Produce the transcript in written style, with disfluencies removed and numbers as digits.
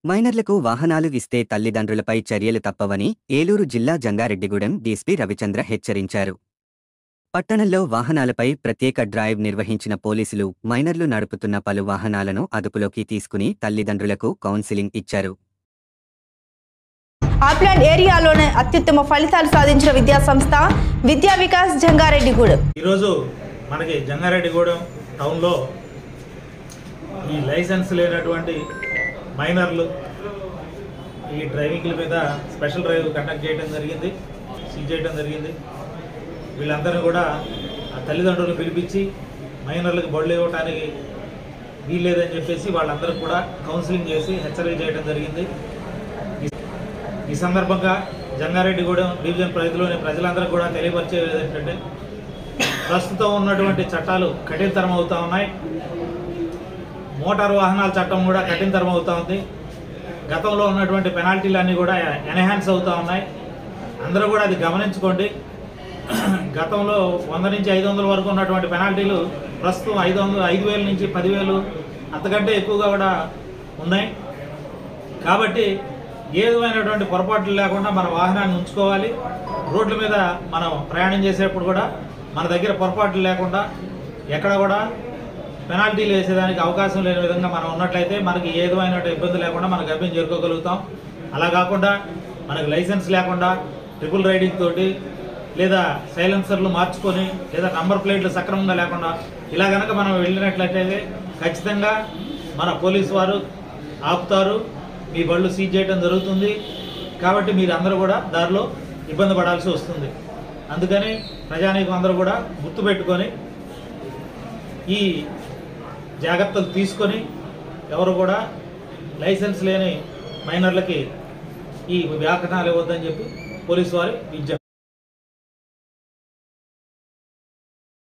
మైనర్లకు వాహనాలు ఇస్తే తల్లిదండ్రులపై చర్యలు తప్పవని ఏలూరు జిల్లా జంగారెడ్డిగూడెం డీఎస్పీ రవిచంద్ర హెచ్చరించారు. పట్టణంలో వాహనాలపై ప్రత్యేక డ్రైవ్ నిర్వహించిన పోలీసులు మైనర్లు నడుపుతున్న పలు వాహనాలను అదుపులోకి తీసుకుని తల్లిదండ్రులకు కౌన్సిలింగ్ ఇచ్చారు. ఆప్లాండ్ ఏరియాలోనే అత్యుత్తమ ఫలితాలు సాధించిన విద్యాసంస్థ విద్యా వికాస్ జంగారెడ్డిగూడెం. ఈరోజు మనకి జంగారెడ్డిగూడెం టౌన్లో ఈ లైసెన్స్ లేనటువంటి మైనర్లు ఈ డ్రైవింగ్ల మీద స్పెషల్ డ్రైవ్ కండక్ట్ చేయడం జరిగింది, సీజ్ చేయడం జరిగింది. వీళ్ళందరినీ కూడా ఆ తల్లిదండ్రులు పిలిపించి మైనర్లకు బళ్ళు ఇవ్వడానికి వీల్లేదని చెప్పేసి వాళ్ళందరికీ కూడా కౌన్సిలింగ్ చేసి హెచ్చరిక చేయడం జరిగింది. ఈ సందర్భంగా జంగారెడ్డిగూడెం డివిజన్ పరిధిలోని ప్రజలందరికీ కూడా తెలియపరిచేది ఏంటంటే ప్రస్తుతం ఉన్నటువంటి చట్టాలు కఠినతరం అవుతూ ఉన్నాయి. మోటారు వాహనాల చట్టం కూడా కఠినతరం అవుతూ ఉంది. గతంలో ఉన్నటువంటి పెనాల్టీలన్నీ కూడా ఎన్హాన్స్ అవుతూ ఉన్నాయి. అందరూ కూడా అది గమనించుకోండి. గతంలో 100 నుంచి 500 వరకు ఉన్నటువంటి పెనాల్టీలు ప్రస్తుతం 5,000 నుంచి 10,000 అంతకంటే ఎక్కువగా కూడా ఉన్నాయి. కాబట్టి ఏ విధమైనటువంటి పొరపాట్లు లేకుండా మన వాహనాన్ని ఉంచుకోవాలి. రోడ్ల మీద మనం ప్రయాణం చేసేటప్పుడు కూడా మన దగ్గర పొరపాట్లు లేకుండా ఎక్కడ కూడా పెనాల్టీలు వేసేదానికి అవకాశం లేని విధంగా మనం ఉన్నట్లయితే మనకి ఏ విధమైన ఇబ్బంది లేకుండా మన గమ్యం చేరుకోగలుగుతాం. అలా కాకుండా మనకు లైసెన్స్ లేకుండా ట్రిపుల్ రైడింగ్ తోటి లేదా సైలెన్సర్లు మార్చుకొని లేదా నంబర్ ప్లేట్లు సక్రమంగా లేకుండా ఇలా కనుక మనం వెళ్ళినట్లయితే ఖచ్చితంగా మన పోలీసు వారు ఆపుతారు, మీ బళ్ళు సీజ్ చేయడం జరుగుతుంది. కాబట్టి మీరు అందరూ కూడా దారిలో ఇబ్బంది పడాల్సి వస్తుంది. అందుకని ప్రజానీకం అందరూ కూడా గుర్తుపెట్టుకొని ఈ జాగ్రత్తలు తీసుకొని ఎవరు కూడా లైసెన్స్ లేని మైనర్లకి ఈ వ్యాకరణాలు ఇవ్వద్దని చెప్పి పోలీసు వారి విజ్ఞప్తి.